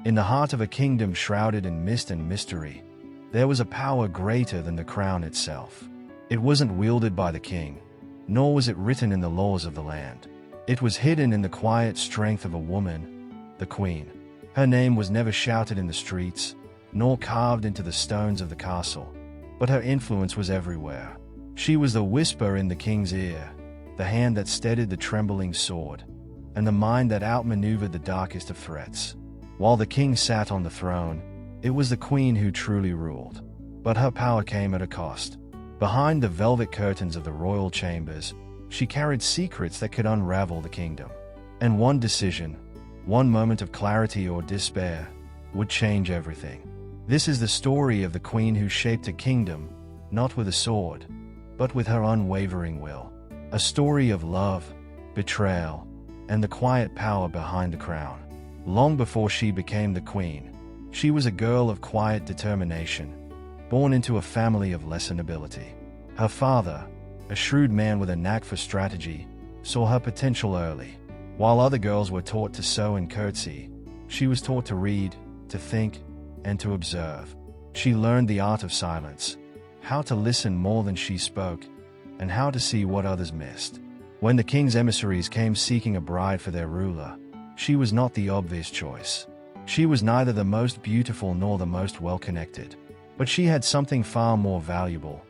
In the heart of a kingdom shrouded in mist and mystery, there was a power greater than the crown itself. It wasn't wielded by the king, nor was it written in the laws of the land. It was hidden in the quiet strength of a woman, the queen. Her name was never shouted in the streets, nor carved into the stones of the castle, but her influence was everywhere. She was the whisper in the king's ear, the hand that steadied the trembling sword, and the mind that outmaneuvered the darkest of threats. While the king sat on the throne, it was the queen who truly ruled. But her power came at a cost. Behind the velvet curtains of the royal chambers, she carried secrets that could unravel the kingdom. And one decision, one moment of clarity or despair, would change everything. This is the story of the queen who shaped a kingdom, not with a sword, but with her unwavering will. A story of love, betrayal, and the quiet power behind the crown. Long before she became the queen, she was a girl of quiet determination, born into a family of lesser nobility. Her father, a shrewd man with a knack for strategy, saw her potential early. While other girls were taught to sew and curtsy, she was taught to read, to think, and to observe. She learned the art of silence, how to listen more than she spoke, and how to see what others missed. When the king's emissaries came seeking a bride for their ruler, she was not the obvious choice. She was neither the most beautiful nor the most well-connected. But she had something far more valuable,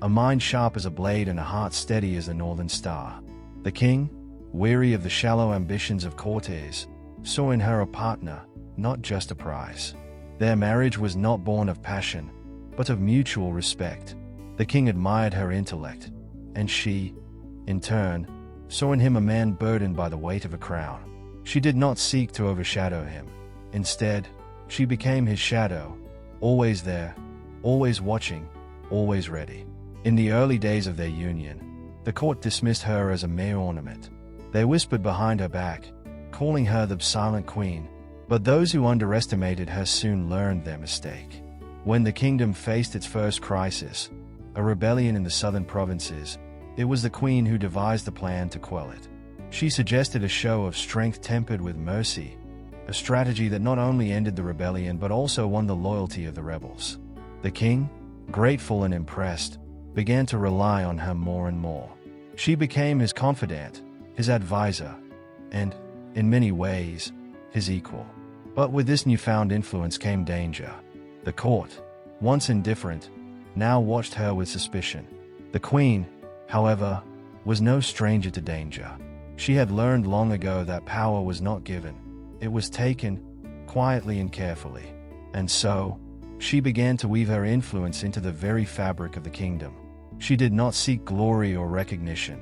a mind sharp as a blade and a heart steady as the northern star. The king, weary of the shallow ambitions of courtiers, saw in her a partner, not just a prize. Their marriage was not born of passion, but of mutual respect. The king admired her intellect, and she, in turn, saw in him a man burdened by the weight of a crown. She did not seek to overshadow him. Instead, she became his shadow, always there, always watching, always ready. In the early days of their union, the court dismissed her as a mere ornament. They whispered behind her back, calling her the silent queen. But those who underestimated her soon learned their mistake. When the kingdom faced its first crisis, a rebellion in the southern provinces, it was the queen who devised the plan to quell it. She suggested a show of strength tempered with mercy, a strategy that not only ended the rebellion but also won the loyalty of the rebels. The king, grateful and impressed, began to rely on her more and more. She became his confidant, his advisor, and, in many ways, his equal. But with this newfound influence came danger. The court, once indifferent, now watched her with suspicion. The queen, however, was no stranger to danger. She had learned long ago that power was not given. It was taken, quietly and carefully. And so, she began to weave her influence into the very fabric of the kingdom. She did not seek glory or recognition.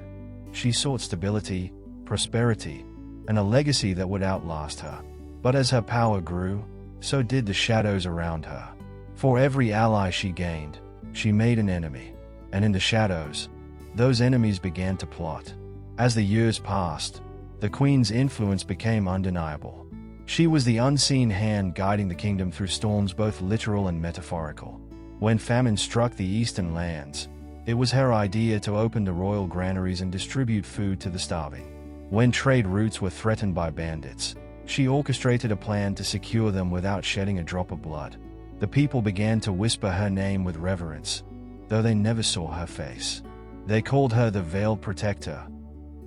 She sought stability, prosperity, and a legacy that would outlast her. But as her power grew, so did the shadows around her. For every ally she gained, she made an enemy. And in the shadows, those enemies began to plot. As the years passed, the queen's influence became undeniable. She was the unseen hand guiding the kingdom through storms both literal and metaphorical. When famine struck the eastern lands, it was her idea to open the royal granaries and distribute food to the starving. When trade routes were threatened by bandits, she orchestrated a plan to secure them without shedding a drop of blood. The people began to whisper her name with reverence, though they never saw her face. They called her the Veiled Protector,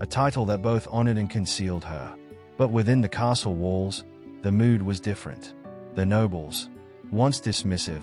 a title that both honored and concealed her. But within the castle walls, the mood was different. The nobles, once dismissive,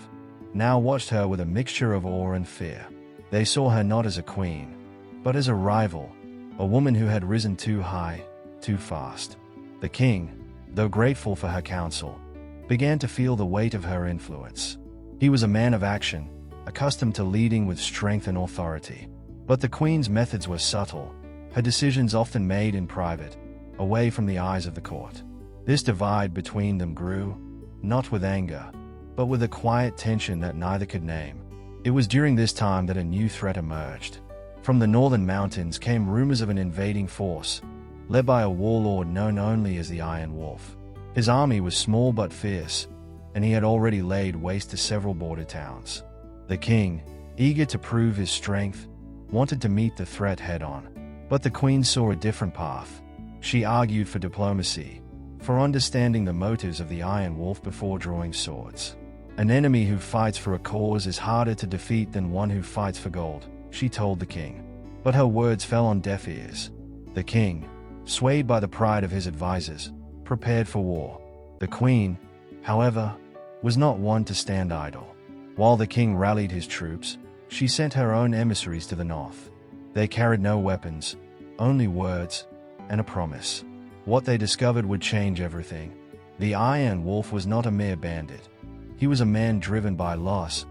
now watched her with a mixture of awe and fear. They saw her not as a queen, but as a rival, a woman who had risen too high, too fast. The king, though grateful for her counsel, began to feel the weight of her influence. He was a man of action, accustomed to leading with strength and authority. But the queen's methods were subtle, her decisions often made in private, away from the eyes of the court. This divide between them grew, not with anger, but with a quiet tension that neither could name. It was during this time that a new threat emerged. From the northern mountains came rumors of an invading force, led by a warlord known only as the Iron Wolf. His army was small but fierce, and he had already laid waste to several border towns. The king, eager to prove his strength, wanted to meet the threat head-on. But the queen saw a different path. She argued for diplomacy, for understanding the motives of the Iron Wolf before drawing swords. An enemy who fights for a cause is harder to defeat than one who fights for gold, she told the king. But her words fell on deaf ears. The king, swayed by the pride of his advisors, prepared for war. The queen, however, was not one to stand idle. While the king rallied his troops, she sent her own emissaries to the north. They carried no weapons, only words, and a promise. What they discovered would change everything. The Iron Wolf was not a mere bandit. He was a man driven by loss,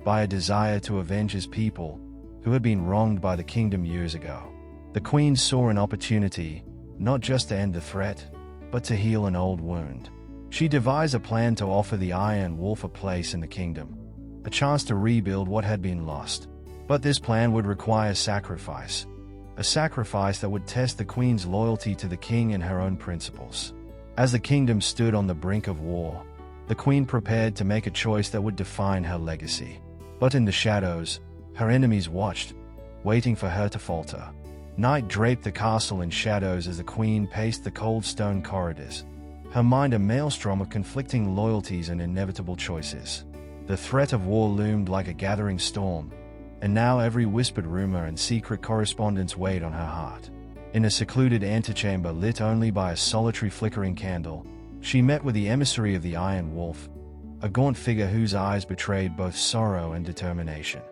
by a desire to avenge his people, who had been wronged by the kingdom years ago. The queen saw an opportunity, not just to end the threat, but to heal an old wound. She devised a plan to offer the Iron Wolf a place in the kingdom, a chance to rebuild what had been lost. But this plan would require sacrifice, a sacrifice that would test the queen's loyalty to the king and her own principles. As the kingdom stood on the brink of war, the queen prepared to make a choice that would define her legacy. But in the shadows, her enemies watched, waiting for her to falter. Night draped the castle in shadows as the queen paced the cold stone corridors, her mind a maelstrom of conflicting loyalties and inevitable choices. The threat of war loomed like a gathering storm, and now every whispered rumor and secret correspondence weighed on her heart. In a secluded antechamber lit only by a solitary flickering candle, she met with the emissary of the Iron Wolf, a gaunt figure whose eyes betrayed both sorrow and determination.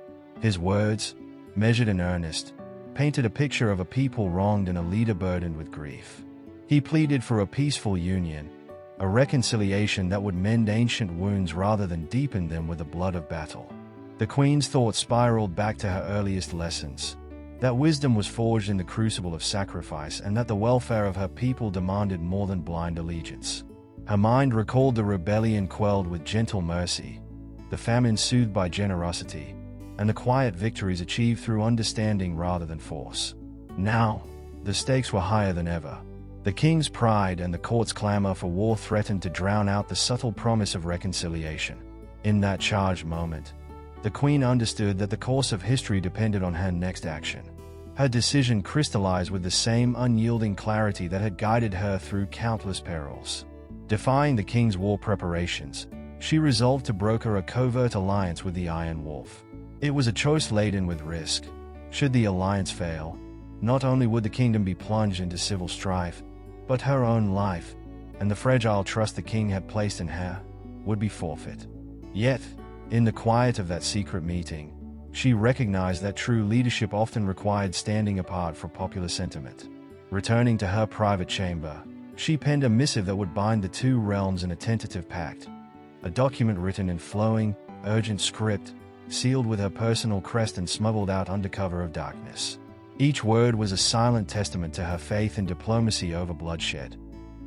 His words, measured and earnest, painted a picture of a people wronged and a leader burdened with grief. He pleaded for a peaceful union, a reconciliation that would mend ancient wounds rather than deepen them with the blood of battle. The queen's thoughts spiraled back to her earliest lessons, that wisdom was forged in the crucible of sacrifice and that the welfare of her people demanded more than blind allegiance. Her mind recalled the rebellion quelled with gentle mercy, the famine soothed by generosity, and the quiet victories achieved through understanding rather than force. Now, the stakes were higher than ever. The king's pride and the court's clamor for war threatened to drown out the subtle promise of reconciliation. In that charged moment, the queen understood that the course of history depended on her next action. Her decision crystallized with the same unyielding clarity that had guided her through countless perils. Defying the king's war preparations, she resolved to broker a covert alliance with the Iron Wolf. It was a choice laden with risk. Should the alliance fail, not only would the kingdom be plunged into civil strife, but her own life, and the fragile trust the king had placed in her, would be forfeit. Yet, in the quiet of that secret meeting, she recognized that true leadership often required standing apart from popular sentiment. Returning to her private chamber, she penned a missive that would bind the two realms in a tentative pact, a document written in flowing, urgent script, sealed with her personal crest and smuggled out under cover of darkness. Each word was a silent testament to her faith in diplomacy over bloodshed,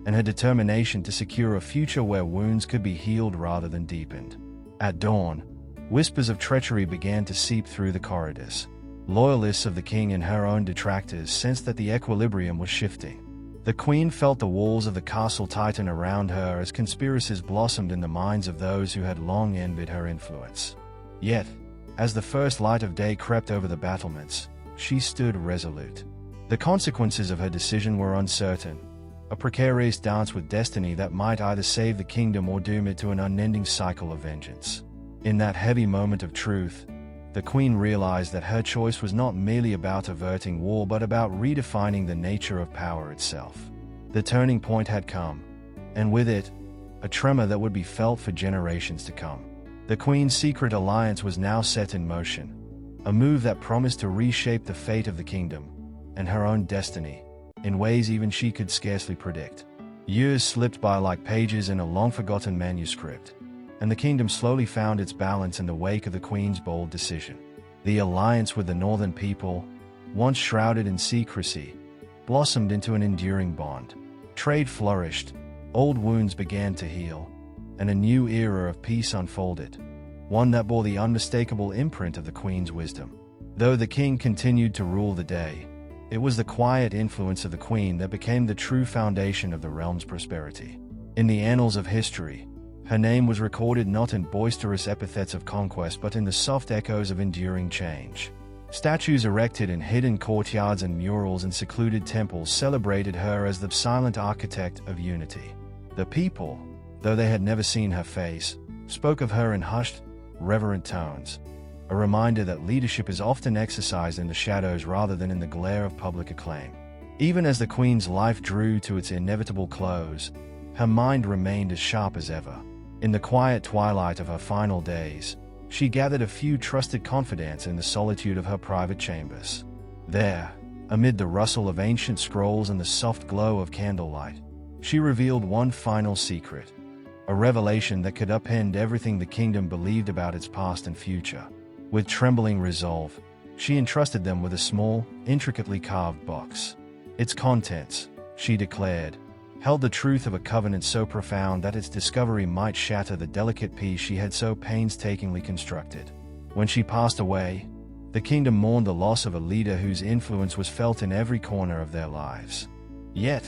and her determination to secure a future where wounds could be healed rather than deepened. At dawn, whispers of treachery began to seep through the corridors. Loyalists of the king and her own detractors sensed that the equilibrium was shifting. The queen felt the walls of the castle tighten around her as conspiracies blossomed in the minds of those who had long envied her influence. Yet, as the first light of day crept over the battlements, she stood resolute. The consequences of her decision were uncertain, a precarious dance with destiny that might either save the kingdom or doom it to an unending cycle of vengeance. In that heavy moment of truth, the queen realized that her choice was not merely about averting war but about redefining the nature of power itself. The turning point had come, and with it, a tremor that would be felt for generations to come. The queen's secret alliance was now set in motion, a move that promised to reshape the fate of the kingdom and her own destiny in ways even she could scarcely predict. Years slipped by like pages in a long-forgotten manuscript, and the kingdom slowly found its balance in the wake of the queen's bold decision. The alliance with the northern people, once shrouded in secrecy, blossomed into an enduring bond. Trade flourished, old wounds began to heal, and a new era of peace unfolded, one that bore the unmistakable imprint of the queen's wisdom. Though the king continued to rule the day, it was the quiet influence of the queen that became the true foundation of the realm's prosperity. In the annals of history, her name was recorded not in boisterous epithets of conquest but in the soft echoes of enduring change. Statues erected in hidden courtyards and murals in secluded temples celebrated her as the silent architect of unity. The people, though they had never seen her face, spoke of her in hushed, reverent tones, a reminder that leadership is often exercised in the shadows rather than in the glare of public acclaim. Even as the queen's life drew to its inevitable close, her mind remained as sharp as ever. In the quiet twilight of her final days, she gathered a few trusted confidants in the solitude of her private chambers. There, amid the rustle of ancient scrolls and the soft glow of candlelight, she revealed one final secret, a revelation that could upend everything the kingdom believed about its past and future. With trembling resolve, she entrusted them with a small, intricately carved box. Its contents, she declared, held the truth of a covenant so profound that its discovery might shatter the delicate peace she had so painstakingly constructed. When she passed away, the kingdom mourned the loss of a leader whose influence was felt in every corner of their lives. Yet,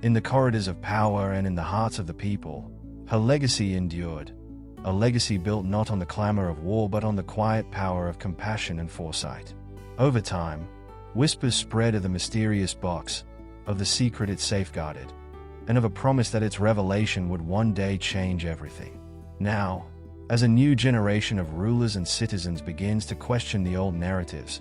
in the corridors of power and in the hearts of the people, her legacy endured, a legacy built not on the clamor of war but on the quiet power of compassion and foresight. Over time, whispers spread of the mysterious box, of the secret it safeguarded, and of a promise that its revelation would one day change everything. Now, as a new generation of rulers and citizens begins to question the old narratives,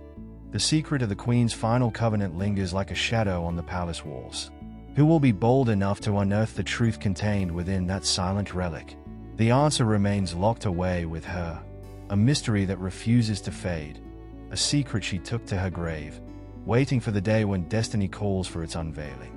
the secret of the Queen's final covenant lingers like a shadow on the palace walls. Who will be bold enough to unearth the truth contained within that silent relic? The answer remains locked away with her, a mystery that refuses to fade, a secret she took to her grave, waiting for the day when destiny calls for its unveiling.